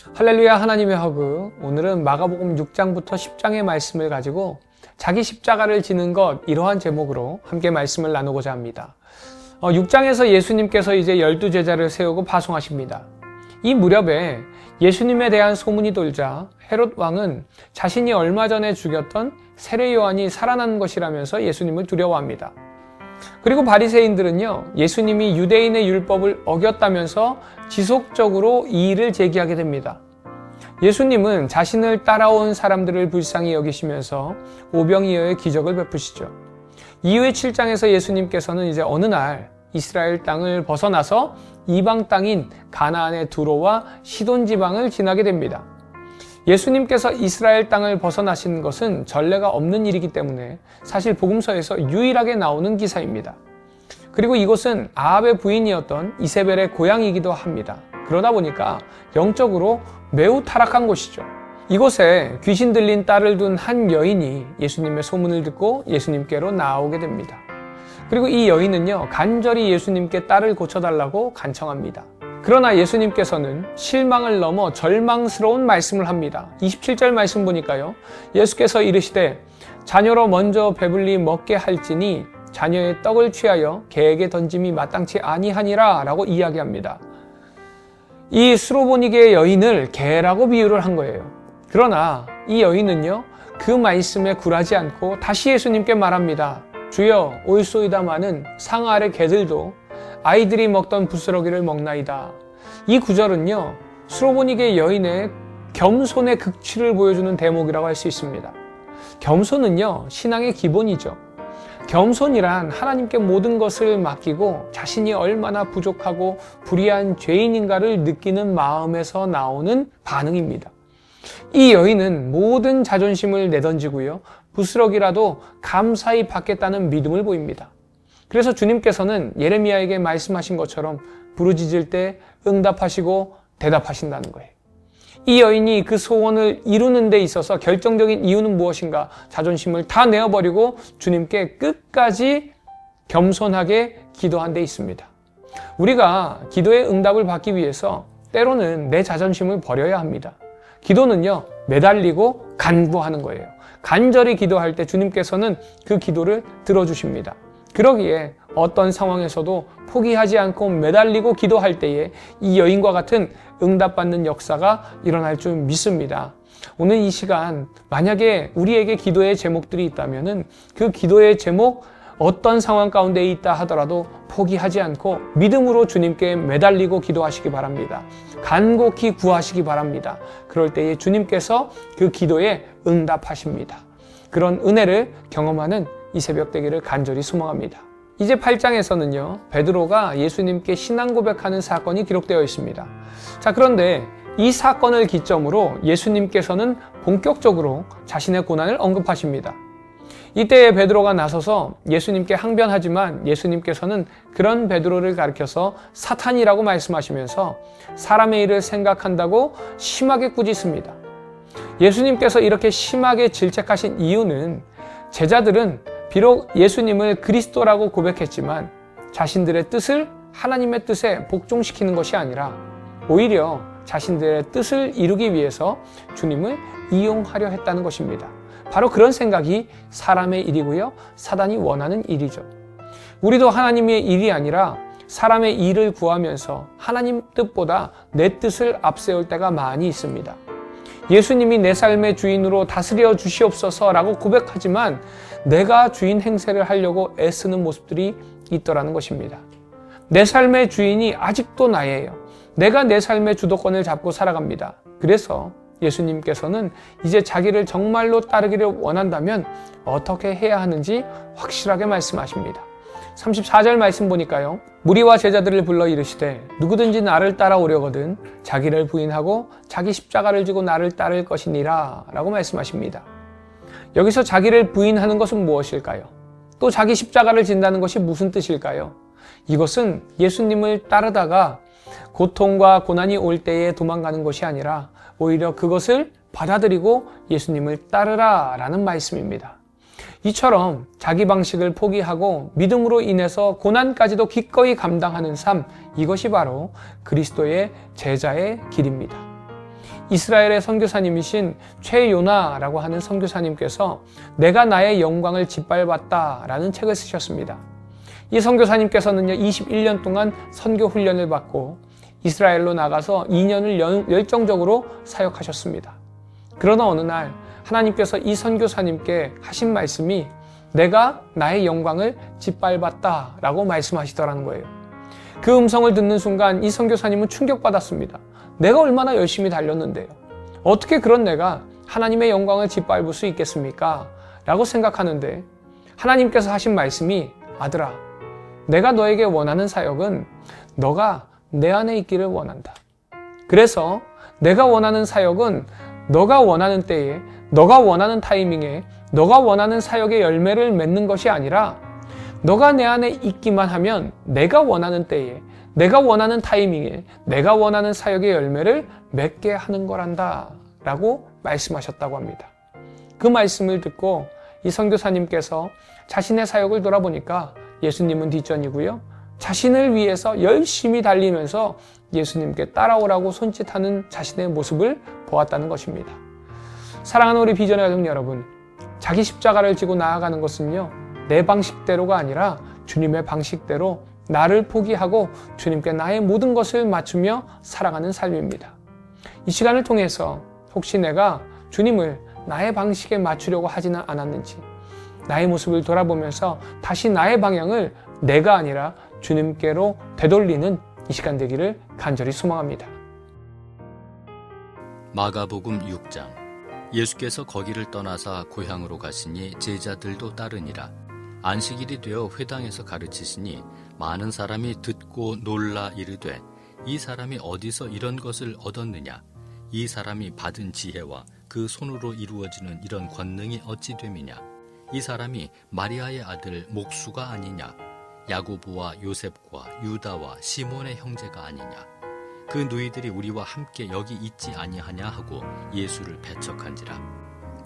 할렐루야, 하나님의 허그. 오늘은 마가복음 6장부터 10장의 말씀을 가지고 자기 십자가를 지는 것, 이러한 제목으로 함께 말씀을 나누고자 합니다. 6장에서 예수님께서 이제 12제자를 세우고 파송하십니다. 이 무렵에 예수님에 대한 소문이 돌자 헤롯 왕은 자신이 얼마 전에 죽였던 세례 요한이 살아난 것이라면서 예수님을 두려워합니다. 그리고 바리새인들은요, 예수님이 유대인의 율법을 어겼다면서 지속적으로 이의를 제기하게 됩니다. 예수님은 자신을 따라온 사람들을 불쌍히 여기시면서 오병이어의 기적을 베푸시죠. 이후의 7장에서 예수님께서는 이제 어느 날 이스라엘 땅을 벗어나서 이방 땅인 가나안에 들어와 시돈 지방을 지나게 됩니다. 예수님께서 이스라엘 땅을 벗어나신 것은 전례가 없는 일이기 때문에 사실 복음서에서 유일하게 나오는 기사입니다. 그리고 이곳은 아합의 부인이었던 이세벨의 고향이기도 합니다. 그러다 보니까 영적으로 매우 타락한 곳이죠. 이곳에 귀신 들린 딸을 둔 한 여인이 예수님의 소문을 듣고 예수님께로 나오게 됩니다. 그리고 이 여인은요, 간절히 예수님께 딸을 고쳐달라고 간청합니다. 그러나 예수님께서는 실망을 넘어 절망스러운 말씀을 합니다. 27절 말씀 보니까요, 예수께서 이르시되 자녀로 먼저 배불리 먹게 할지니 자녀의 떡을 취하여 개에게 던짐이 마땅치 아니하니라 라고 이야기합니다. 이 수로보니게의 여인을 개라고 비유를 한 거예요. 그러나 이 여인은요, 그 말씀에 굴하지 않고 다시 예수님께 말합니다. 주여, 올소이다마는 상 아래 개들도 아이들이 먹던 부스러기를 먹나이다. 이 구절은요, 수로보니게 여인의 겸손의 극치를 보여주는 대목이라고 할 수 있습니다. 겸손은요, 신앙의 기본이죠. 겸손이란 하나님께 모든 것을 맡기고 자신이 얼마나 부족하고 불의한 죄인인가를 느끼는 마음에서 나오는 반응입니다. 이 여인은 모든 자존심을 내던지고요, 부스러기라도 감사히 받겠다는 믿음을 보입니다. 그래서 주님께서는 예레미야에게 말씀하신 것처럼 부르짖을 때 응답하시고 대답하신다는 거예요. 이 여인이 그 소원을 이루는 데 있어서 결정적인 이유는 무엇인가? 자존심을 다 내어버리고 주님께 끝까지 겸손하게 기도한 데 있습니다. 우리가 기도의 응답을 받기 위해서 때로는 내 자존심을 버려야 합니다. 기도는요, 매달리고 간구하는 거예요. 간절히 기도할 때 주님께서는 그 기도를 들어주십니다. 그러기에 어떤 상황에서도 포기하지 않고 매달리고 기도할 때에 이 여인과 같은 응답받는 역사가 일어날 줄 믿습니다. 오늘 이 시간 만약에 우리에게 기도의 제목들이 있다면 그 기도의 제목 어떤 상황 가운데 있다 하더라도 포기하지 않고 믿음으로 주님께 매달리고 기도하시기 바랍니다. 간곡히 구하시기 바랍니다. 그럴 때에 주님께서 그 기도에 응답하십니다. 그런 은혜를 경험하는 이 새벽 되기를 간절히 소망합니다. 이제 8장에서는요, 베드로가 예수님께 신앙 고백하는 사건이 기록되어 있습니다. 자, 그런데 이 사건을 기점으로 예수님께서는 본격적으로 자신의 고난을 언급하십니다. 이때 베드로가 나서서 예수님께 항변하지만 예수님께서는 그런 베드로를 가리켜서 사탄이라고 말씀하시면서 사람의 일을 생각한다고 심하게 꾸짖습니다. 예수님께서 이렇게 심하게 질책하신 이유는 제자들은 비록 예수님을 그리스도라고 고백했지만 자신들의 뜻을 하나님의 뜻에 복종시키는 것이 아니라 오히려 자신들의 뜻을 이루기 위해서 주님을 이용하려 했다는 것입니다. 바로 그런 생각이 사람의 일이고요, 사단이 원하는 일이죠. 우리도 하나님의 일이 아니라 사람의 일을 구하면서 하나님 뜻보다 내 뜻을 앞세울 때가 많이 있습니다. 예수님이 내 삶의 주인으로 다스려 주시옵소서라고 고백하지만 내가 주인 행세를 하려고 애쓰는 모습들이 있더라는 것입니다. 내 삶의 주인이 아직도 나예요. 내가 내 삶의 주도권을 잡고 살아갑니다. 그래서 예수님께서는 이제 자기를 정말로 따르기를 원한다면 어떻게 해야 하는지 확실하게 말씀하십니다. 34절 말씀 보니까요, 무리와 제자들을 불러 이르시되 누구든지 나를 따라오려거든 자기를 부인하고 자기 십자가를 지고 나를 따를 것이니라 라고 말씀하십니다. 여기서 자기를 부인하는 것은 무엇일까요? 또 자기 십자가를 진다는 것이 무슨 뜻일까요? 이것은 예수님을 따르다가 고통과 고난이 올 때에 도망가는 것이 아니라 오히려 그것을 받아들이고 예수님을 따르라 라는 말씀입니다. 이처럼 자기 방식을 포기하고 믿음으로 인해서 고난까지도 기꺼이 감당하는 삶, 이것이 바로 그리스도의 제자의 길입니다. 이스라엘의 선교사님이신 최요나라고 하는 선교사님께서 내가 나의 영광을 짓밟았다라는 책을 쓰셨습니다. 이 선교사님께서는요 21년 동안 선교 훈련을 받고 이스라엘로 나가서 2년을 열정적으로 사역하셨습니다. 그러나 어느 날 하나님께서 이 선교사님께 하신 말씀이 내가 나의 영광을 짓밟았다라고 말씀하시더라는 거예요. 그 음성을 듣는 순간 이 선교사님은 충격받았습니다. 내가 얼마나 열심히 달렸는데요. 어떻게 그런 내가 하나님의 영광을 짓밟을 수 있겠습니까? 라고 생각하는데 하나님께서 하신 말씀이 아들아, 내가 너에게 원하는 사역은 너가 내 안에 있기를 원한다. 그래서 내가 원하는 사역은 너가 원하는 때에, 너가 원하는 타이밍에, 너가 원하는 사역의 열매를 맺는 것이 아니라 너가 내 안에 있기만 하면 내가 원하는 때에, 내가 원하는 타이밍에, 내가 원하는 사역의 열매를 맺게 하는 거란다 라고 말씀하셨다고 합니다. 그 말씀을 듣고 이 선교사님께서 자신의 사역을 돌아보니까 예수님은 뒷전이고요. 자신을 위해서 열심히 달리면서 예수님께 따라오라고 손짓하는 자신의 모습을 보았다는 것입니다. 사랑하는 우리 비전의 가족 여러분, 자기 십자가를 지고 나아가는 것은요, 내 방식대로가 아니라 주님의 방식대로 나를 포기하고 주님께 나의 모든 것을 맞추며 살아가는 삶입니다. 이 시간을 통해서 혹시 내가 주님을 나의 방식에 맞추려고 하지는 않았는지, 나의 모습을 돌아보면서 다시 나의 방향을 내가 아니라 주님께로 되돌리는 이 시간 되기를 간절히 소망합니다. 마가복음 6장. 예수께서 거기를 떠나사 고향으로 가시니 제자들도 따르니라. 안식일이 되어 회당에서 가르치시니 많은 사람이 듣고 놀라 이르되 이 사람이 어디서 이런 것을 얻었느냐? 이 사람이 받은 지혜와 그 손으로 이루어지는 이런 권능이 어찌 됨이냐? 이 사람이 마리아의 아들 목수가 아니냐? 야고보와 요셉과 유다와 시몬의 형제가 아니냐? 그 누이들이 우리와 함께 여기 있지 아니하냐 하고 예수를 배척한지라.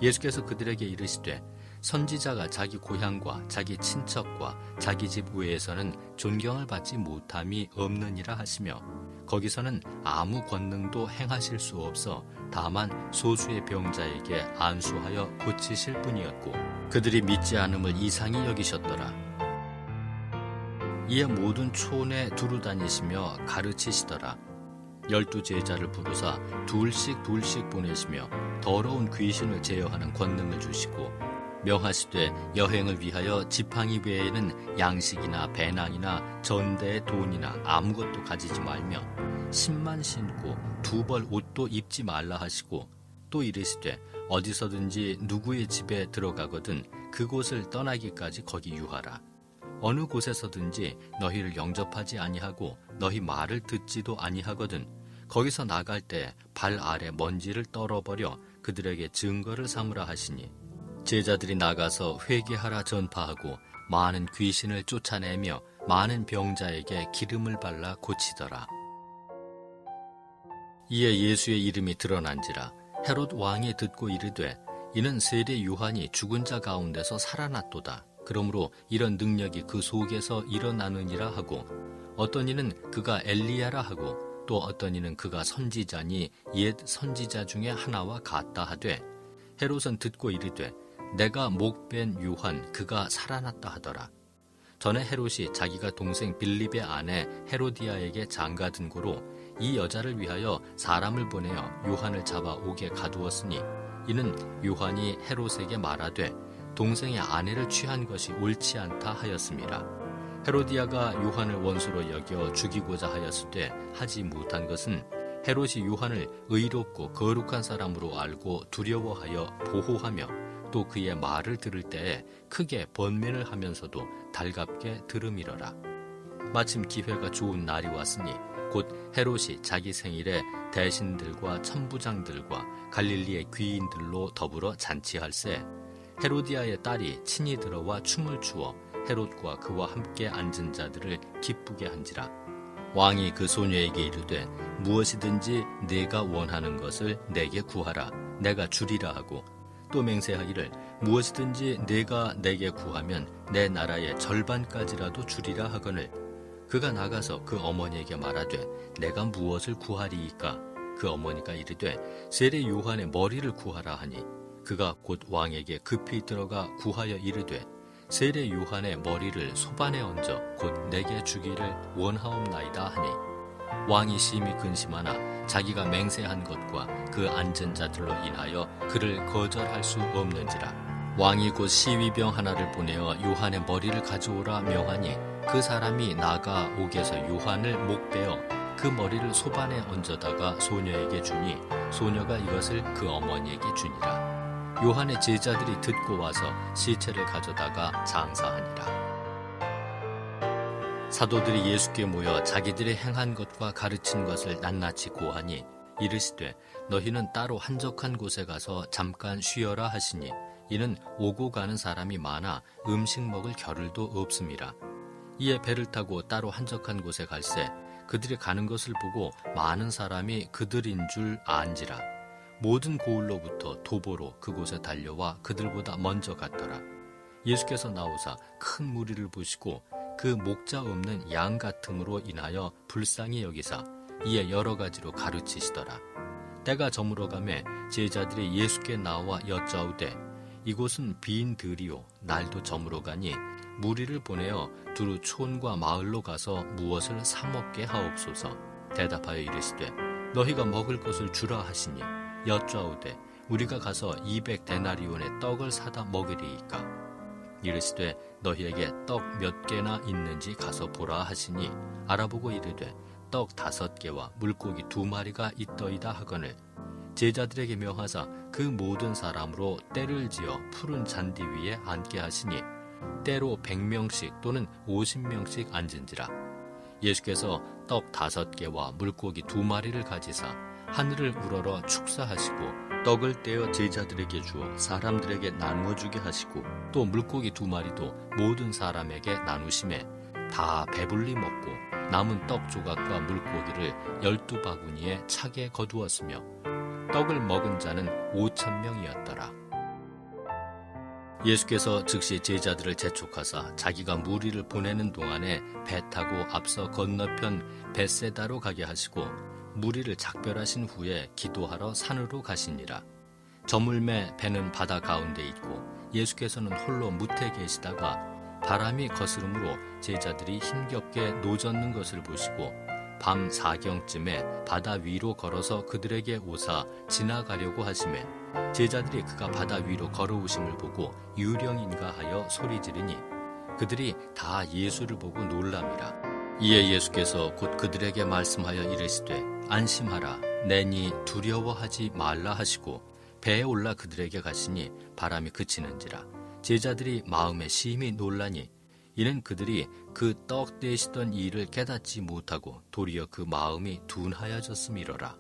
예수께서 그들에게 이르시되 선지자가 자기 고향과 자기 친척과 자기 집 외에서는 존경을 받지 못함이 없느니라 하시며 거기서는 아무 권능도 행하실 수 없어 다만 소수의 병자에게 안수하여 고치실 뿐이었고 그들이 믿지 않음을 이상히 여기셨더라. 이에 모든 촌에 두루 다니시며 가르치시더라. 12 제자를 부르사 둘씩 보내시며 더러운 귀신을 제어하는 권능을 주시고 명하시되 여행을 위하여 지팡이 외에는 양식이나 배낭이나 전대의 돈이나 아무것도 가지지 말며 신만 신고 2벌 옷도 입지 말라 하시고 또 이르시되 어디서든지 누구의 집에 들어가거든 그곳을 떠나기까지 거기 유하라. 어느 곳에서든지 너희를 영접하지 아니하고 너희 말을 듣지도 아니하거든 거기서 나갈 때 발 아래 먼지를 떨어버려 그들에게 증거를 삼으라 하시니 제자들이 나가서 회개하라 전파하고 많은 귀신을 쫓아내며 많은 병자에게 기름을 발라 고치더라. 이에 예수의 이름이 드러난지라. 헤롯 왕이 듣고 이르되 이는 세례 요한이 죽은 자 가운데서 살아났도다. 그러므로 이런 능력이 그 속에서 일어나느니라 하고 어떤 이는 그가 엘리야라 하고 또 어떤 이는 그가 선지자니 옛 선지자 중에 하나와 같다 하되 헤롯은 듣고 이르되 내가 목벤 요한 그가 살아났다 하더라. 전에 헤롯이 자기가 동생 빌립의 아내 헤로디아에게 장가든 고로 이 여자를 위하여 사람을 보내어 요한을 잡아 옥에 가두었으니 이는 요한이 헤롯에게 말하되 동생의 아내를 취한 것이 옳지 않다 하였습니다. 헤로디아가 요한을 원수로 여겨 죽이고자 하였으되 하지 못한 것은 헤롯이 요한을 의롭고 거룩한 사람으로 알고 두려워하여 보호하며 또 그의 말을 들을 때에 크게 번민을 하면서도 달갑게 들음이러라. 마침 기회가 좋은 날이 왔으니 곧 헤롯이 자기 생일에 대신들과 천부장들과 갈릴리의 귀인들로 더불어 잔치할세 헤로디아의 딸이 친히 들어와 춤을 추어 헤롯과 그와 함께 앉은 자들을 기쁘게 한지라. 왕이 그 소녀에게 이르되 무엇이든지 네가 원하는 것을 내게 구하라 내가 주리라 하고 또 맹세하기를 무엇이든지 네가 내게 구하면 내 나라의 절반까지라도 주리라 하거늘 그가 나가서 그 어머니에게 말하되 내가 무엇을 구하리이까 그 어머니가 이르되 세례 요한의 머리를 구하라 하니 그가 곧 왕에게 급히 들어가 구하여 이르되 세례 요한의 머리를 소반에 얹어 곧 내게 주기를 원하옵나이다 하니 왕이 심히 근심하나 자기가 맹세한 것과 그 앉은 자들로 인하여 그를 거절할 수 없는지라. 왕이 곧 시위병 하나를 보내어 요한의 머리를 가져오라 명하니 그 사람이 나가 옥에서 요한을 목베어 그 머리를 소반에 얹어다가 소녀에게 주니 소녀가 이것을 그 어머니에게 주니라. 요한의 제자들이 듣고 와서 시체를 가져다가 장사하니라. 사도들이 예수께 모여 자기들이 행한 것과 가르친 것을 낱낱이 고하니 이르시되 너희는 따로 한적한 곳에 가서 잠깐 쉬어라 하시니 이는 오고 가는 사람이 많아 음식 먹을 겨를도 없음이라. 이에 배를 타고 따로 한적한 곳에 갈새 그들이 가는 것을 보고 많은 사람이 그들인 줄 안지라. 모든 고을로부터 도보로 그곳에 달려와 그들보다 먼저 갔더라. 예수께서 나오사 큰 무리를 보시고 그 목자 없는 양 같음으로 인하여 불쌍히 여기사 이에 여러 가지로 가르치시더라. 때가 저물어 가매 제자들이 예수께 나와 여짜오되 이곳은 빈 들이요 날도 저물어 가니 무리를 보내어 두루 촌과 마을로 가서 무엇을 사 먹게 하옵소서. 대답하여 이르시되 너희가 먹을 것을 주라 하시니 여짜오되 우리가 가서 200데나리온의 떡을 사다 먹으리이까. 이르시되 너희에게 떡 몇 개나 있는지 가서 보라 하시니 알아보고 이르되 떡 5개와 물고기 2마리가 있더이다 하거늘 제자들에게 명하사 그 모든 사람으로 때를 지어 푸른 잔디 위에 앉게 하시니 때로 100명씩 또는 50명씩 앉은지라. 예수께서 떡 5개와 물고기 2마리를 가지사 하늘을 우러러 축사하시고 떡을 떼어 제자들에게 주어 사람들에게 나누어 주게 하시고 또 물고기 2마리도 모든 사람에게 나누심에 다 배불리 먹고 남은 떡 조각과 물고기를 12바구니에 차게 거두었으며 떡을 먹은 자는 5,000명이었더라. 예수께서 즉시 제자들을 재촉하사 자기가 무리를 보내는 동안에 배 타고 앞서 건너편 벳세다로 가게 하시고 무리를 작별하신 후에 기도하러 산으로 가시니라. 저물매 배는 바다 가운데 있고 예수께서는 홀로 무태 계시다가 바람이 거스름으로 제자들이 힘겹게 노젓는 것을 보시고 밤 4경쯤에 바다 위로 걸어서 그들에게 오사 지나가려고 하시매 제자들이 그가 바다 위로 걸어오심을 보고 유령인가 하여 소리 지르니 그들이 다 예수를 보고 놀람이라. 이에 예수께서 곧 그들에게 말씀하여 이르시되 안심하라 내니 두려워하지 말라 하시고 배에 올라 그들에게 가시니 바람이 그치는지라. 제자들이 마음에 심히 놀라니 이는 그들이 그 떡 떼시던 일을 깨닫지 못하고 도리어 그 마음이 둔하여졌음이로라.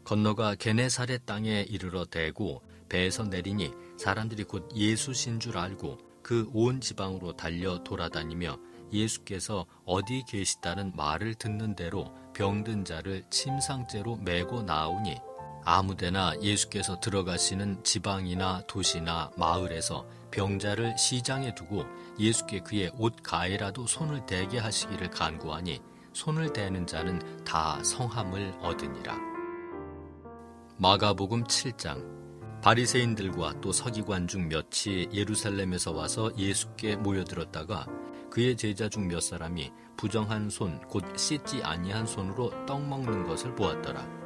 건너가 게네사렛 땅에 이르러 대고 배에서 내리니 사람들이 곧 예수신 줄 알고 그 온 지방으로 달려 돌아다니며 예수께서 어디 계시다는 말을 듣는 대로 병든 자를 침상째로 메고 나오니 아무데나 예수께서 들어가시는 지방이나 도시나 마을에서 병자를 시장에 두고 예수께 그의 옷 가에라도 손을 대게 하시기를 간구하니 손을 대는 자는 다 성함을 얻으니라. 마가복음 7장. 바리새인들과 또 서기관 중 몇이 예루살렘에서 와서 예수께 모여들었다가 그의 제자 중 몇 사람이 부정한 손 곧 씻지 아니한 손으로 떡 먹는 것을 보았더라.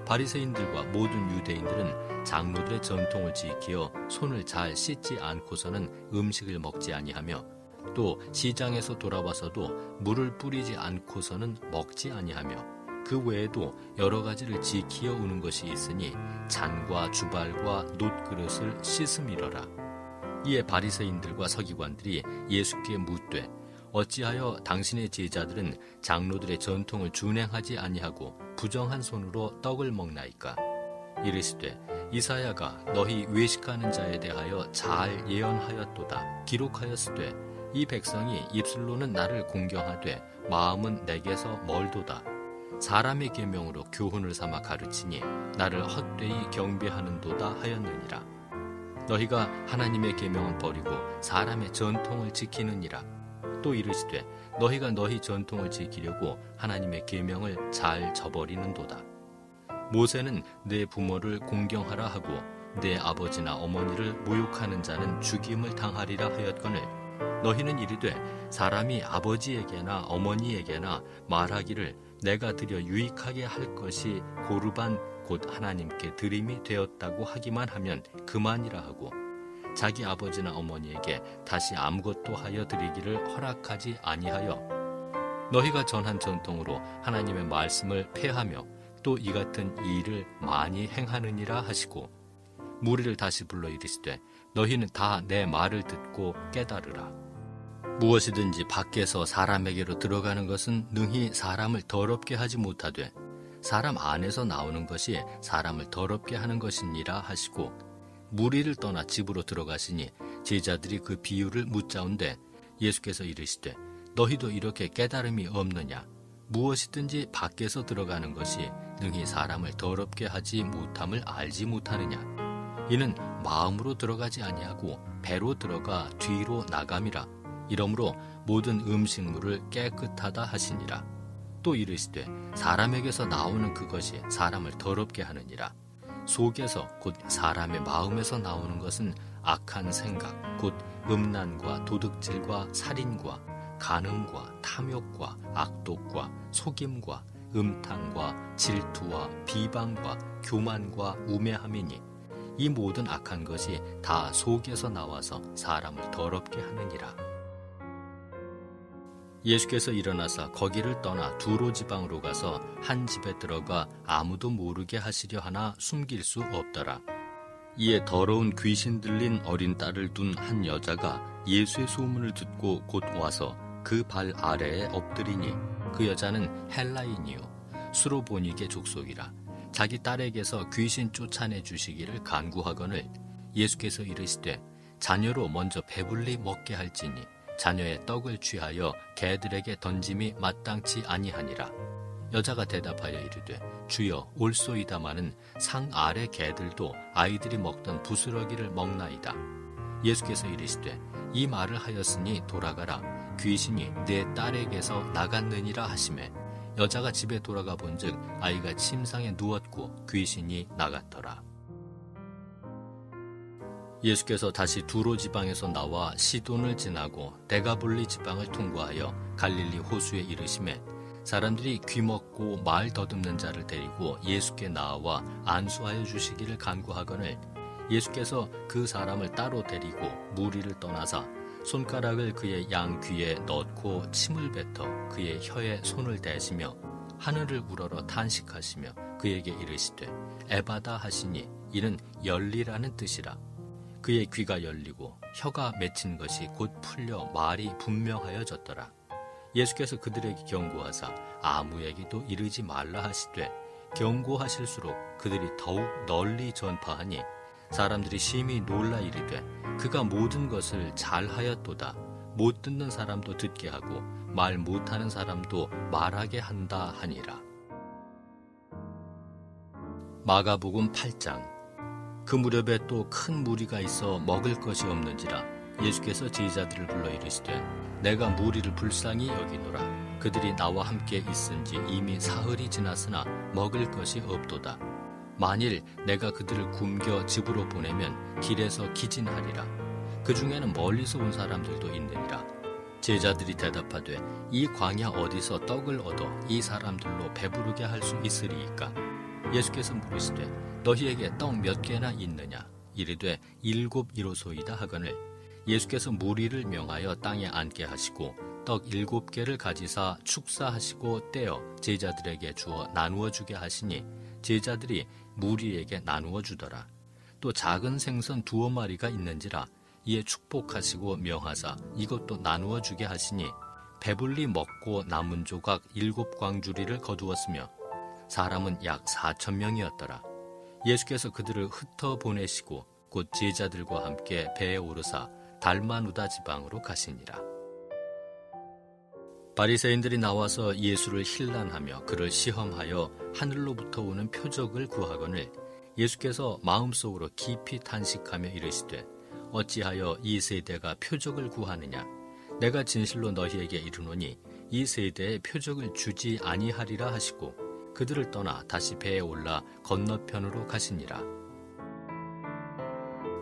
바리새인들과 모든 유대인들은 장로들의 전통을 지키어 손을 잘 씻지 않고서는 음식을 먹지 아니하며 또 시장에서 돌아와서도 물을 뿌리지 않고서는 먹지 아니하며 그 외에도 여러 가지를 지키어 오는 것이 있으니 잔과 주발과 놋그릇을 씻음이러라. 이에 바리새인들과 서기관들이 예수께 묻되 어찌하여 당신의 제자들은 장로들의 전통을 준행하지 아니하고 부정한 손으로 떡을 먹나이까? 이르시되 이사야가 너희 외식하는 자에 대하여 잘 예언하였도다. 기록하였으되 이 백성이 입술로는 나를 공경하되 마음은 내게서 멀도다. 사람의 계명으로 교훈을 삼아 가르치니 나를 헛되이 경배하는도다 하였느니라. 너희가 하나님의 계명은 버리고 사람의 전통을 지키느니라. 또 이르시되 너희가 너희 전통을 지키려고 하나님의 계명을 잘 저버리는도다. 모세는 내 부모를 공경하라 하고 내 아버지나 어머니를 모욕하는 자는 죽임을 당하리라 하였거늘 너희는 이르되 사람이 아버지에게나 어머니에게나 말하기를 내가 드려 유익하게 할 것이 고르반 곧 하나님께 드림이 되었다고 하기만 하면 그만이라 하고 자기 아버지나 어머니에게 다시 아무것도 하여 드리기를 허락하지 아니하여 너희가 전한 전통으로 하나님의 말씀을 폐하며 또 이 같은 일을 많이 행하느니라 하시고 무리를 다시 불러 이르시되 너희는 다 내 말을 듣고 깨달으라. 무엇이든지 밖에서 사람에게로 들어가는 것은 능히 사람을 더럽게 하지 못하되 사람 안에서 나오는 것이 사람을 더럽게 하는 것이니라 하시고 무리를 떠나 집으로 들어가시니 제자들이 그 비유를 묻자온데 예수께서 이르시되 너희도 이렇게 깨달음이 없느냐? 무엇이든지 밖에서 들어가는 것이 능히 사람을 더럽게 하지 못함을 알지 못하느냐? 이는 마음으로 들어가지 아니하고 배로 들어가 뒤로 나감이라. 이러므로 모든 음식물을 깨끗하다 하시니라. 또 이르시되 사람에게서 나오는 그것이 사람을 더럽게 하느니라. 속에서 곧 사람의 마음에서 나오는 것은 악한 생각 곧 음란과 도둑질과 살인과 간음과 탐욕과 악독과 속임과 음탕과 질투와 비방과 교만과 우매함이니 이 모든 악한 것이 다 속에서 나와서 사람을 더럽게 하느니라. 예수께서 일어나사 거기를 떠나 두로 지방으로 가서 한 집에 들어가 아무도 모르게 하시려 하나 숨길 수 없더라. 이에 더러운 귀신 들린 어린 딸을 둔 한 여자가 예수의 소문을 듣고 곧 와서 그 발 아래에 엎드리니 그 여자는 헬라인이요 수로보니게 족속이라. 자기 딸에게서 귀신 쫓아내 주시기를 간구하거늘 예수께서 이르시되 자녀로 먼저 배불리 먹게 할지니 자녀의 떡을 취하여 개들에게 던짐이 마땅치 아니하니라. 여자가 대답하여 이르되 주여 올소이다마는 상 아래 개들도 아이들이 먹던 부스러기를 먹나이다. 예수께서 이르시되 이 말을 하였으니 돌아가라. 귀신이 내 딸에게서 나갔느니라 하시매 여자가 집에 돌아가 본즉 아이가 침상에 누웠고 귀신이 나갔더라. 예수께서 다시 두로 지방에서 나와 시돈을 지나고 데가볼리 지방을 통과하여 갈릴리 호수에 이르시매 사람들이 귀먹고 말 더듬는 자를 데리고 예수께 나와 안수하여 주시기를 간구하거늘 예수께서 그 사람을 따로 데리고 무리를 떠나사 손가락을 그의 양 귀에 넣고 침을 뱉어 그의 혀에 손을 대시며 하늘을 우러러 탄식하시며 그에게 이르시되 에바다 하시니 이는 열리라는 뜻이라. 그의 귀가 열리고 혀가 맺힌 것이 곧 풀려 말이 분명하여졌더라. 예수께서 그들에게 경고하사 아무에게도 이르지 말라 하시되 경고하실수록 그들이 더욱 널리 전파하니 사람들이 심히 놀라 이르되 그가 모든 것을 잘하였도다. 못 듣는 사람도 듣게 하고 말 못하는 사람도 말하게 한다 하니라. 마가복음 8장. 그 무렵에 또 큰 무리가 있어 먹을 것이 없는지라 예수께서 제자들을 불러 이르시되 내가 무리를 불쌍히 여기노라. 그들이 나와 함께 있은지 이미 사흘이 지났으나 먹을 것이 없도다. 만일 내가 그들을 굶겨 집으로 보내면 길에서 기진하리라. 그 중에는 멀리서 온 사람들도 있느니라. 제자들이 대답하되 이 광야 어디서 떡을 얻어 이 사람들로 배부르게 할 수 있으리이까? 예수께서 물으시되 너희에게 떡 몇 개나 있느냐? 이르되 7이로소이다 하거늘 예수께서 무리를 명하여 땅에 앉게 하시고 떡 7개를 가지사 축사하시고 떼어 제자들에게 주어 나누어 주게 하시니 제자들이 무리에게 나누어 주더라. 또 작은 생선 2마리가 있는지라 이에 축복하시고 명하사 이것도 나누어 주게 하시니 배불리 먹고 남은 조각 7광주리를 거두었으며 사람은 약 4,000명이었더라. 예수께서 그들을 흩어 보내시고 곧 제자들과 함께 배에 오르사 달마누다 지방으로 가시니라. 바리새인들이 나와서 예수를 힐난하며 그를 시험하여 하늘로부터 오는 표적을 구하거늘 예수께서 마음속으로 깊이 탄식하며 이르시되 어찌하여 이 세대가 표적을 구하느냐? 내가 진실로 너희에게 이르노니 이 세대에 표적을 주지 아니하리라 하시고 그들을 떠나 다시 배에 올라 건너편으로 가시니라.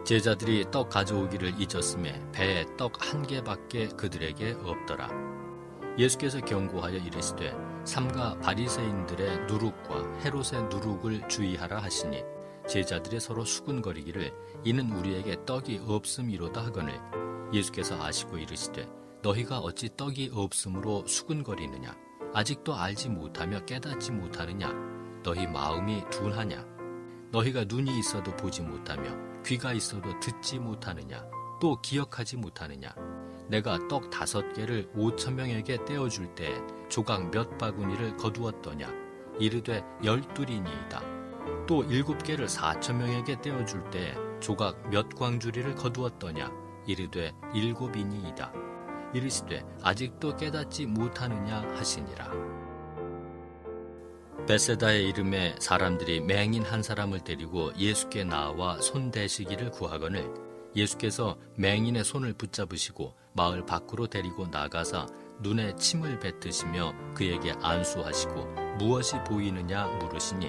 제자들이 떡 가져오기를 잊었음에 배에 떡 한 개밖에 그들에게 없더라. 예수께서 경고하여 이르시되 삼가 바리새인들의 누룩과 헤롯의 누룩을 주의하라 하시니 제자들이 서로 수군거리기를 이는 우리에게 떡이 없음이로다 하거늘 예수께서 아시고 이르시되 너희가 어찌 떡이 없음으로 수군거리느냐 아직도 알지 못하며 깨닫지 못하느냐 너희 마음이 둔하냐 너희가 눈이 있어도 보지 못하며 귀가 있어도 듣지 못하느냐 또 기억하지 못하느냐 내가 떡 5개를 5,000명에게 떼어줄 때 조각 몇 바구니를 거두었더냐 이르되 12이니이다 또 7개를 4,000명에게 떼어줄 때 조각 몇 광주리를 거두었더냐 이르되 7이니이다 이르시되 아직도 깨닫지 못하느냐 하시니라. 베세다의 이름에 사람들이 맹인 한 사람을 데리고 예수께 나와 손 대시기를 구하거늘 예수께서 맹인의 손을 붙잡으시고 마을 밖으로 데리고 나가사 눈에 침을 뱉으시며 그에게 안수하시고 무엇이 보이느냐 물으시니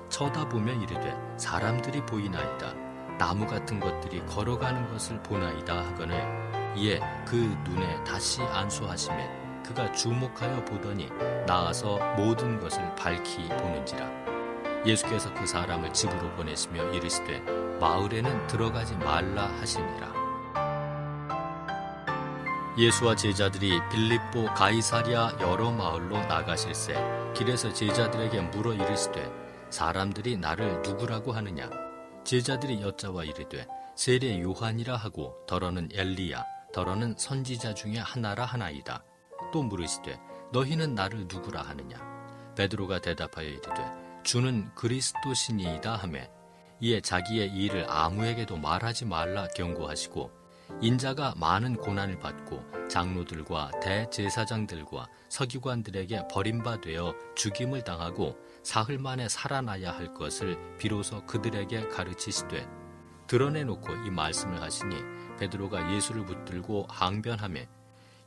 쳐다보며 이르되 사람들이 보이나이다 나무 같은 것들이 걸어가는 것을 보나이다 하거늘 이에 그 눈에 다시 안수하시매 그가 주목하여 보더니 나아서 모든 것을 밝히 보는지라. 예수께서 그 사람을 집으로 보내시며 이르시되 마을에는 들어가지 말라 하시니라. 예수와 제자들이 빌립보 가이사랴 여러 마을로 나가실새 길에서 제자들에게 물어 이르시되 사람들이 나를 누구라고 하느냐 제자들이 여짜와 이르되 세례 요한이라 하고 더러는 엘리야 더러는 선지자 중에 하나라 하나이다. 또 물으시되 너희는 나를 누구라 하느냐 베드로가 대답하여 이르되 주는 그리스도시니이다 하매 이에 자기의 일을 아무에게도 말하지 말라 경고하시고 인자가 많은 고난을 받고 장로들과 대제사장들과 서기관들에게 버림받되어 죽임을 당하고 사흘 만에 살아나야 할 것을 비로소 그들에게 가르치시되 드러내놓고 이 말씀을 하시니 베드로가 예수를 붙들고 항변하매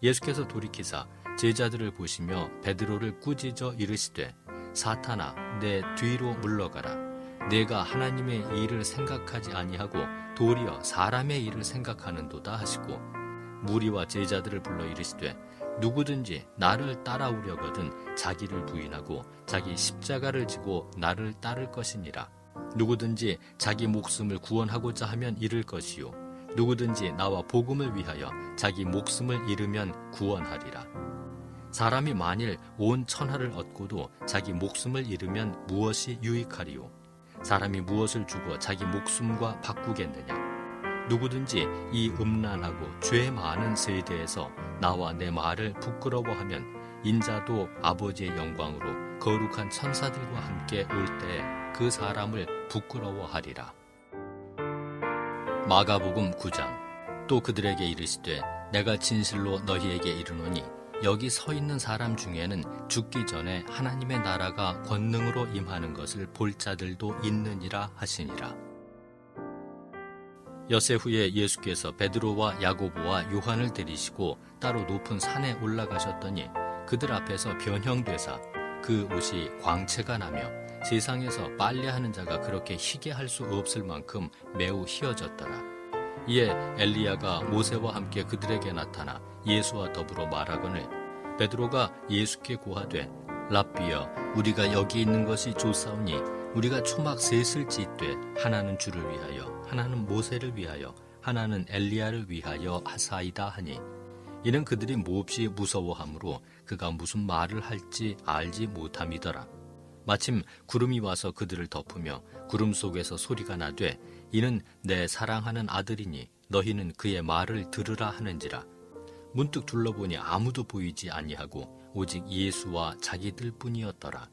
예수께서 돌이키사 제자들을 보시며 베드로를 꾸짖어 이르시되 사탄아 내 뒤로 물러가라 내가 하나님의 일을 생각하지 아니하고 도리어 사람의 일을 생각하는도다 하시고 무리와 제자들을 불러 이르시되 누구든지 나를 따라오려거든 자기를 부인하고 자기 십자가를 지고 나를 따를 것이니라 누구든지 자기 목숨을 구원하고자 하면 잃을 것이요 누구든지 나와 복음을 위하여 자기 목숨을 잃으면 구원하리라. 사람이 만일 온 천하를 얻고도 자기 목숨을 잃으면 무엇이 유익하리요? 사람이 무엇을 주고 자기 목숨과 바꾸겠느냐? 누구든지 이 음란하고 죄 많은 세대에서 나와 내 말을 부끄러워하면 인자도 아버지의 영광으로 거룩한 천사들과 함께 올 때에 그 사람을 부끄러워하리라. 마가복음 9장. 또 그들에게 이르시되 내가 진실로 너희에게 이르노니 여기 서 있는 사람 중에는 죽기 전에 하나님의 나라가 권능으로 임하는 것을 볼 자들도 있느니라 하시니라. 엿새 후에 예수께서 베드로와 야고보와 요한을 데리시고 따로 높은 산에 올라가셨더니 그들 앞에서 변형되사 그 옷이 광채가 나며 세상에서 빨래하는 자가 그렇게 희게 할 수 없을 만큼 매우 희어졌더라. 이에 엘리야가 모세와 함께 그들에게 나타나 예수와 더불어 말하거늘 베드로가 예수께 고하되 랍비여 우리가 여기 있는 것이 좋사오니 우리가 초막 셋을 짓되 하나는 주를 위하여 하나는 모세를 위하여 하나는 엘리야를 위하여 하사이다 하니 이는 그들이 몹시 무서워하므로 그가 무슨 말을 할지 알지 못함이더라. 마침 구름이 와서 그들을 덮으며 구름 속에서 소리가 나되 이는 내 사랑하는 아들이니 너희는 그의 말을 들으라 하는지라. 문득 둘러보니 아무도 보이지 아니하고 오직 예수와 자기들 뿐이었더라.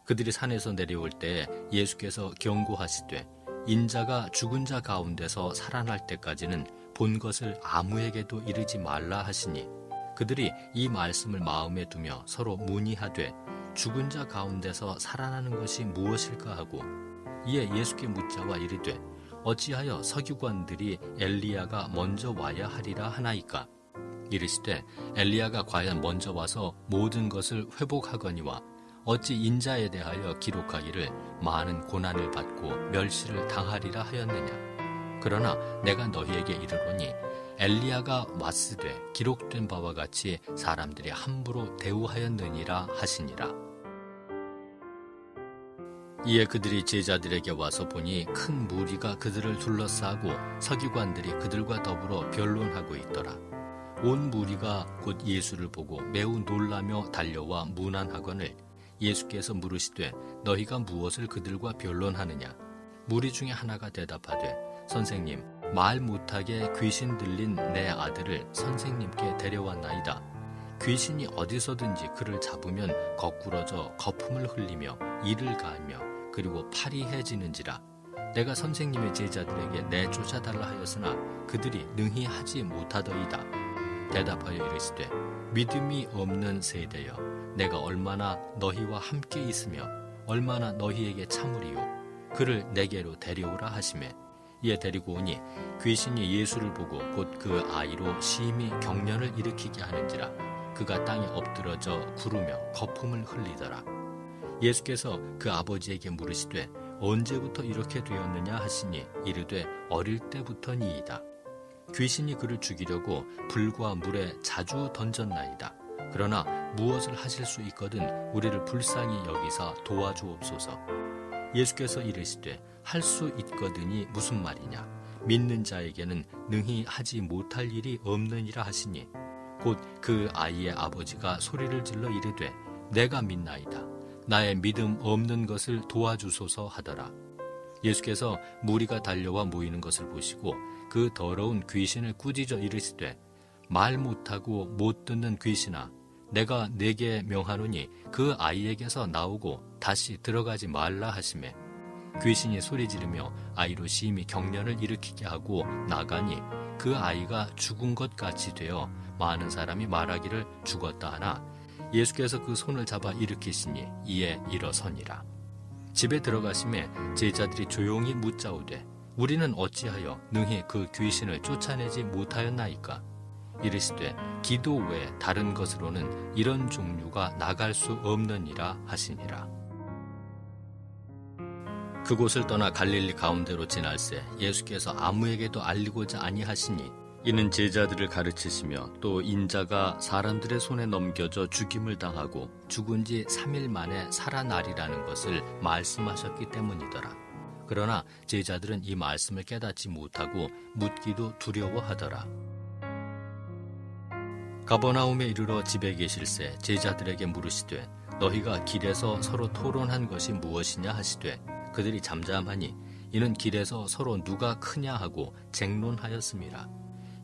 그들이 산에서 내려올 때에 예수께서 경고하시되 인자가 죽은 자 가운데서 살아날 때까지는 본 것을 아무에게도 이르지 말라 하시니 그들이 이 말씀을 마음에 두며 서로 문의하되 죽은 자 가운데서 살아나는 것이 무엇일까 하고 이에 예수께 묻자와 이르되 어찌하여 서기관들이 엘리야가 먼저 와야 하리라 하나이까? 이르시되 엘리야가 과연 먼저 와서 모든 것을 회복하거니와 어찌 인자에 대하여 기록하기를 많은 고난을 받고 멸시를 당하리라 하였느냐. 그러나 내가 너희에게 이르노니 엘리야가 왔으되 기록된 바와 같이 사람들이 함부로 대우하였느니라 하시니라. 이에 그들이 제자들에게 와서 보니 큰 무리가 그들을 둘러싸고 서기관들이 그들과 더불어 변론하고 있더라. 온 무리가 곧 예수를 보고 매우 놀라며 달려와 문안하거늘 예수께서 물으시되 너희가 무엇을 그들과 변론하느냐. 무리 중에 하나가 대답하되 선생님, 말 못하게 귀신 들린 내 아들을 선생님께 데려왔나이다. 귀신이 어디서든지 그를 잡으면 거꾸러져 거품을 흘리며 이를 가하며 그리고 팔이 해지는지라. 내가 선생님의 제자들에게 내쫓아달라 하였으나 그들이 능히 하지 못하더이다. 대답하여 이르시되 믿음이 없는 세대여, 내가 얼마나 너희와 함께 있으며 얼마나 너희에게 참으리요. 그를 내게로 데려오라 하시매 이에 데리고 오니 귀신이 예수를 보고 곧 그 아이로 심히 경련을 일으키게 하는지라. 그가 땅에 엎드러져 구르며 거품을 흘리더라. 예수께서 그 아버지에게 물으시되 언제부터 이렇게 되었느냐 하시니 이르되 어릴 때부터니이다. 귀신이 그를 죽이려고 불과 물에 자주 던졌나이다. 그러나 무엇을 하실 수 있거든 우리를 불쌍히 여기사 도와주옵소서. 예수께서 이르시되 할 수 있거든이 무슨 말이냐. 믿는 자에게는 능히 하지 못할 일이 없느니라 하시니 곧 그 아이의 아버지가 소리를 질러 이르되 내가 믿나이다. 나의 믿음 없는 것을 도와주소서 하더라. 예수께서 무리가 달려와 모이는 것을 보시고 그 더러운 귀신을 꾸짖어 이르시되 말 못하고 못 듣는 귀신아, 내가 네게 명하노니 그 아이에게서 나오고 다시 들어가지 말라 하시매 귀신이 소리 지르며 아이로 심히 경련을 일으키게 하고 나가니 그 아이가 죽은 것 같이 되어 많은 사람이 말하기를 죽었다 하나 예수께서 그 손을 잡아 일으키시니 이에 일어서니라. 집에 들어가심에 제자들이 조용히 묻자오되 우리는 어찌하여 능히 그 귀신을 쫓아내지 못하였나이까. 이르시되 기도 외 다른 것으로는 이런 종류가 나갈 수 없느니라 하시니라. 그곳을 떠나 갈릴리 가운데로 지날새 예수께서 아무에게도 알리고자 아니하시니 이는 제자들을 가르치시며 또 인자가 사람들의 손에 넘겨져 죽임을 당하고 죽은 지 3일 만에 살아나리라는 것을 말씀하셨기 때문이더라. 그러나 제자들은 이 말씀을 깨닫지 못하고 묻기도 두려워하더라. 가버나움에 이르러 집에 계실새 제자들에게 물으시되 너희가 길에서 서로 토론한 것이 무엇이냐 하시되 그들이 잠잠하니 이는 길에서 서로 누가 크냐 하고 쟁론하였음이라.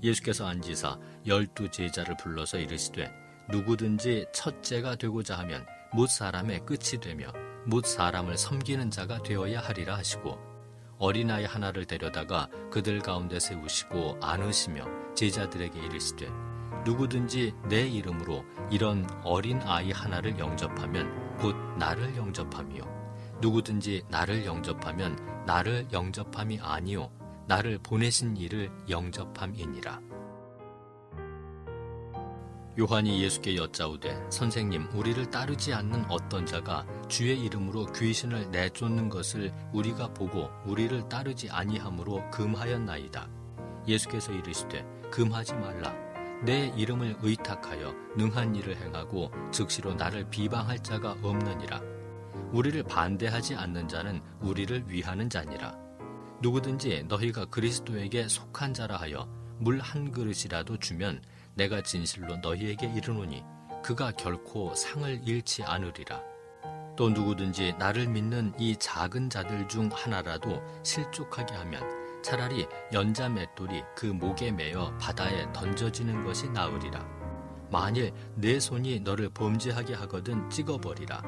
예수께서 앉으사 12 제자를 불러서 이르시되 누구든지 첫째가 되고자 하면 못 사람의 끝이 되며 못 사람을 섬기는 자가 되어야 하리라 하시고 어린아이 하나를 데려다가 그들 가운데 세우시고 안으시며 제자들에게 이르시되 누구든지 내 이름으로 이런 어린아이 하나를 영접하면 곧 나를 영접함이요 누구든지 나를 영접하면 나를 영접함이 아니요 나를 보내신 이를 영접함이니라. 요한이 예수께 여짜오되 선생님, 우리를 따르지 않는 어떤 자가 주의 이름으로 귀신을 내쫓는 것을 우리가 보고 우리를 따르지 아니함으로 금하였나이다. 예수께서 이르시되 금하지 말라. 내 이름을 의탁하여 능한 일을 행하고 즉시로 나를 비방할 자가 없느니라. 우리를 반대하지 않는 자는 우리를 위하는 자니라. 누구든지 너희가 그리스도에게 속한 자라 하여 물 한 그릇이라도 주면 내가 진실로 너희에게 이르노니 그가 결코 상을 잃지 않으리라. 또 누구든지 나를 믿는 이 작은 자들 중 하나라도 실족하게 하면 차라리 연자 맷돌이 그 목에 매어 바다에 던져지는 것이 나으리라. 만일 내 손이 너를 범죄하게 하거든 찍어버리라.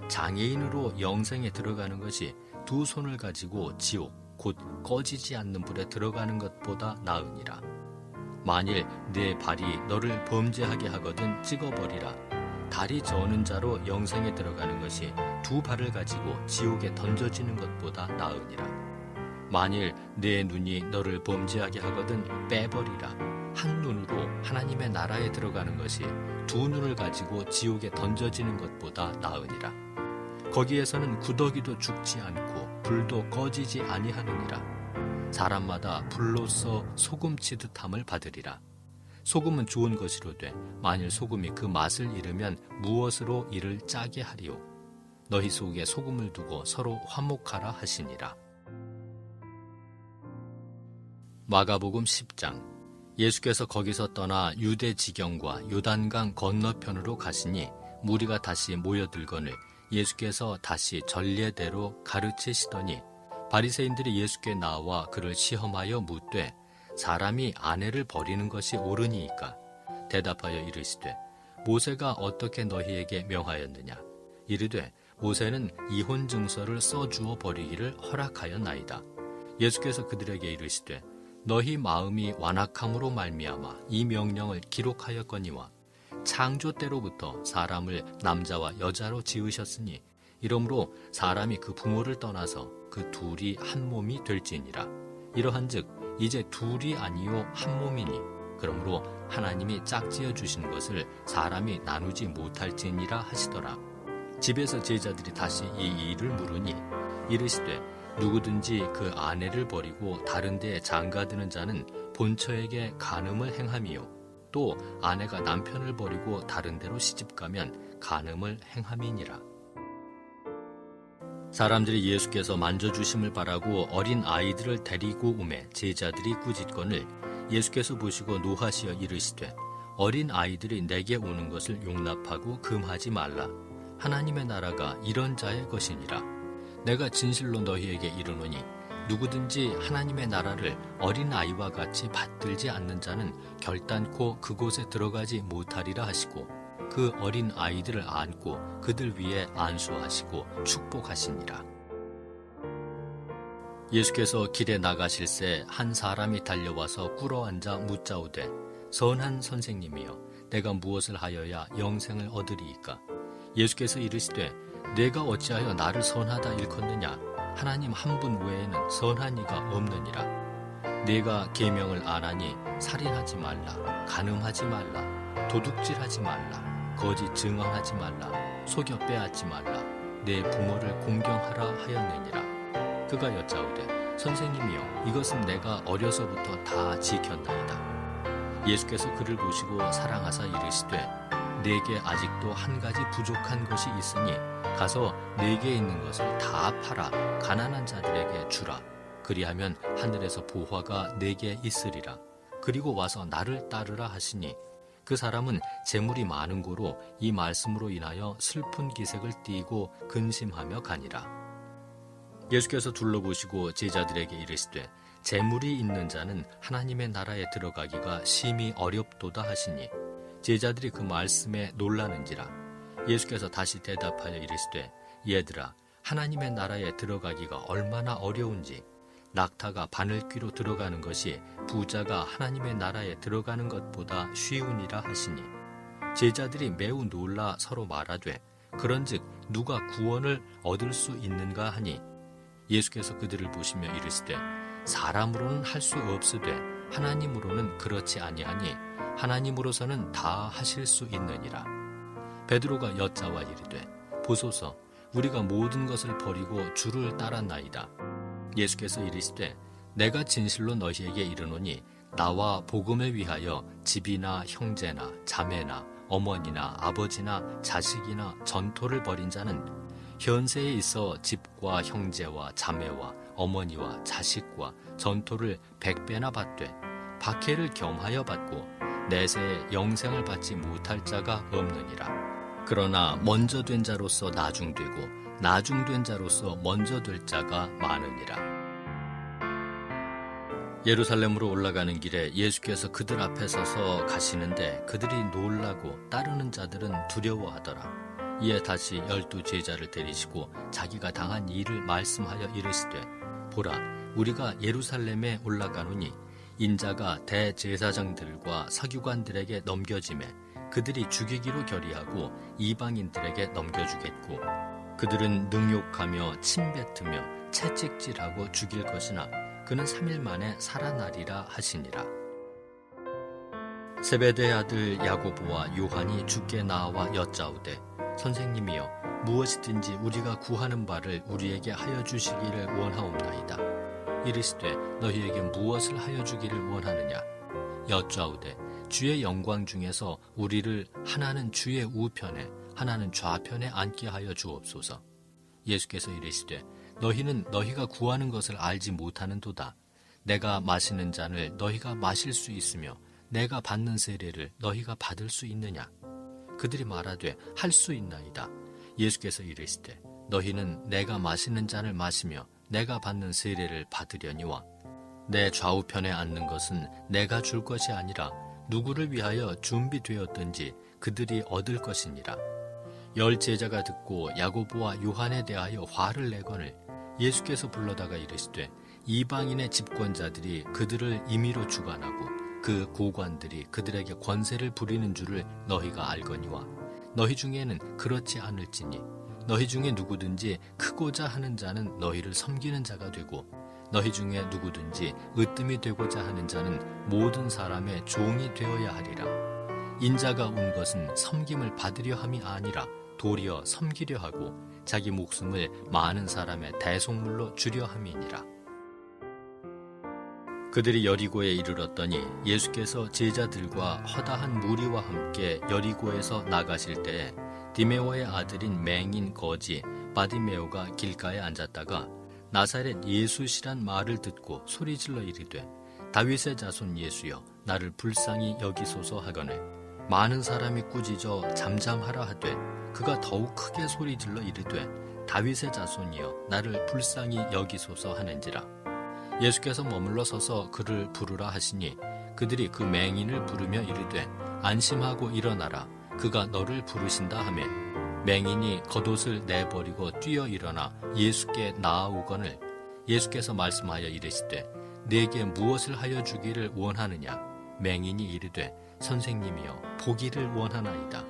장애인으로 영생에 들어가는 것이 두 손을 가지고 지옥 곧 꺼지지 않는 불에 들어가는 것보다 나으니라. 만일 내 발이 너를 범죄하게 하거든 찍어버리라. 다리 저는 자로 영생에 들어가는 것이 두 발을 가지고 지옥에 던져지는 것보다 나으니라. 만일 내 눈이 너를 범죄하게 하거든 빼버리라. 한 눈으로 하나님의 나라에 들어가는 것이 두 눈을 가지고 지옥에 던져지는 것보다 나으니라. 거기에서는 구더기도 죽지 않고 불도 꺼지지 아니하느니라. 사람마다 불로써 소금치듯함을 받으리라. 소금은 좋은 것이로되 만일 소금이 그 맛을 잃으면 무엇으로 이를 짜게 하리요. 너희 속에 소금을 두고 서로 화목하라 하시니라. 마가복음 10장. 예수께서 거기서 떠나 유대 지경과 요단강 건너편으로 가시니 무리가 다시 모여들거늘 예수께서 다시 전례대로 가르치시더니 바리새인들이 예수께 나와 그를 시험하여 묻되 사람이 아내를 버리는 것이 옳으니이까? 대답하여 이르시되 모세가 어떻게 너희에게 명하였느냐? 이르되 모세는 이혼 증서를 써주어 버리기를 허락하였나이다. 예수께서 그들에게 이르시되 너희 마음이 완악함으로 말미암아 이 명령을 기록하였거니와 창조 때로부터 사람을 남자와 여자로 지으셨으니 이러므로 사람이 그 부모를 떠나서 그 둘이 한 몸이 될지니라. 이러한즉 이제 둘이 아니요 한 몸이니 그러므로 하나님이 짝지어 주신 것을 사람이 나누지 못할지니라 하시더라. 집에서 제자들이 다시 이 일을 물으니 이르시되 누구든지 그 아내를 버리고 다른 데에 장가드는 자는 본처에게 간음을 행함이요 또 아내가 남편을 버리고 다른 데로 시집가면 간음을 행함이니라. 사람들이 예수께서 만져주심을 바라고 어린 아이들을 데리고 오매 제자들이 꾸짖거늘 예수께서 보시고 노하시어 이르시되 어린 아이들이 내게 오는 것을 용납하고 금하지 말라. 하나님의 나라가 이런 자의 것이니라. 내가 진실로 너희에게 이르노니 누구든지 하나님의 나라를 어린 아이와 같이 받들지 않는 자는 결단코 그곳에 들어가지 못하리라 하시고 그 어린 아이들을 안고 그들 위에 안수하시고 축복하시니라. 예수께서 길에 나가실새 한 사람이 달려와서 꿇어앉아 묻자오되 선한 선생님이여 내가 무엇을 하여야 영생을 얻으리이까? 예수께서 이르시되 내가 어찌하여 나를 선하다 일컫느냐? 하나님 한 분 외에는 선한 이가 없느니라. 내가 계명을 안하니 살인하지 말라, 간음하지 말라, 도둑질하지 말라, 거짓 증언하지 말라, 속여 빼앗지 말라, 내 부모를 공경하라 하였느니라. 그가 여짜오되 선생님이여 이것은 내가 어려서부터 다 지켰나이다. 예수께서 그를 보시고 사랑하사 이르시되 내게 아직도 한 가지 부족한 것이 있으니 가서 내게 있는 것을 다 팔아 가난한 자들에게 주라. 그리하면 하늘에서 보화가 내게 있으리라. 그리고 와서 나를 따르라 하시니 그 사람은 재물이 많은 고로 이 말씀으로 인하여 슬픈 기색을 띠고 근심하며 가니라. 예수께서 둘러보시고 제자들에게 이르시되 재물이 있는 자는 하나님의 나라에 들어가기가 심히 어렵도다 하시니 제자들이 그 말씀에 놀라는지라. 예수께서 다시 대답하여 이르시되 얘들아 하나님의 나라에 들어가기가 얼마나 어려운지 낙타가 바늘귀로 들어가는 것이 부자가 하나님의 나라에 들어가는 것보다 쉬우니라 하시니 제자들이 매우 놀라 서로 말하되 그런즉 누가 구원을 얻을 수 있는가 하니 예수께서 그들을 보시며 이르시되 사람으로는 할 수 없으되 하나님으로는 그렇지 아니하니 하나님으로서는 다 하실 수 있느니라. 베드로가 여짜와 이르되 보소서 우리가 모든 것을 버리고 주를 따랐나이다. 예수께서 이르시되 내가 진실로 너희에게 이르노니 나와 복음을 위하여 집이나 형제나 자매나 어머니나 아버지나 자식이나 전토를 벌인 자는 현세에 있어 집과 형제와 자매와 어머니와 자식과 전토를 100배나 받되 박해를 겸하여 받고 내세에 영생을 받지 못할 자가 없느니라. 그러나 먼저 된 자로서 나중되고 나중된 자로서 먼저 될 자가 많으니라. 예루살렘으로 올라가는 길에 예수께서 그들 앞에 서서 가시는데 그들이 놀라고 따르는 자들은 두려워하더라. 이에 다시 12 제자를 데리시고 자기가 당한 일을 말씀하여 이르시되 보라 우리가 예루살렘에 올라가노니 인자가 대제사장들과 서기관들에게 넘겨지매 그들이 죽이기로 결의하고 이방인들에게 넘겨주겠고 그들은 능욕하며 침뱉으며 채찍질하고 죽일 것이나 그는 3일 만에 살아나리라 하시니라. 세베대의 아들 야고보와 요한이 주께 나와 여짜오되 선생님이여 무엇이든지 우리가 구하는 바를 우리에게 하여 주시기를 원하옵나이다. 이르시되 너희에게 무엇을 하여 주기를 원하느냐? 여짜오되 주의 영광 중에서 우리를 하나는 주의 우편에 하나는 좌편에 앉게 하여 주옵소서. 예수께서 이르시되 너희는 너희가 구하는 것을 알지 못하는도다. 내가 마시는 잔을 너희가 마실 수 있으며 내가 받는 세례를 너희가 받을 수 있느냐? 그들이 말하되 할 수 있나이다. 예수께서 이르시되 너희는 내가 마시는 잔을 마시며 내가 받는 세례를 받으려니와 내 좌우편에 앉는 것은 내가 줄 것이 아니라 누구를 위하여 준비되었든지 그들이 얻을 것이니라. 열 제자가 듣고 야고보와 요한에 대하여 화를 내거늘 예수께서 불러다가 이르시되 이방인의 집권자들이 그들을 임의로 주관하고 그 고관들이 그들에게 권세를 부리는 줄을 너희가 알거니와 너희 중에는 그렇지 않을지니 너희 중에 누구든지 크고자 하는 자는 너희를 섬기는 자가 되고 너희 중에 누구든지 으뜸이 되고자 하는 자는 모든 사람의 종이 되어야 하리라. 인자가 온 것은 섬김을 받으려 함이 아니라 도리어 섬기려 하고 자기 목숨을 많은 사람의 대속물로 주려 함이니라. 그들이 여리고에 이르렀더니 예수께서 제자들과 허다한 무리와 함께 여리고에서 나가실 때에 디메오의 아들인 맹인 거지 바디메오가 길가에 앉았다가 나사렛 예수시란 말을 듣고 소리질러 이르되 다윗의 자손 예수여 나를 불쌍히 여기소서 하거늘 많은 사람이 꾸짖어 잠잠하라 하되 그가 더욱 크게 소리질러 이르되 다윗의 자손이여 나를 불쌍히 여기소서 하는지라. 예수께서 머물러 서서 그를 부르라 하시니 그들이 그 맹인을 부르며 이르되 안심하고 일어나라 그가 너를 부르신다 하매 맹인이 겉옷을 내버리고 뛰어 일어나 예수께 나아오거늘 예수께서 말씀하여 이르시되 네게 무엇을 하여 주기를 원하느냐? 맹인이 이르되 선생님이여 보기를 원하나이다.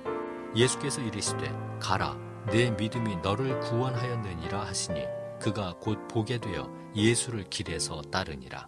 예수께서 이르시되 가라 내 믿음이 너를 구원하였느니라 하시니 그가 곧 보게 되어 예수를 길에서 따르니라.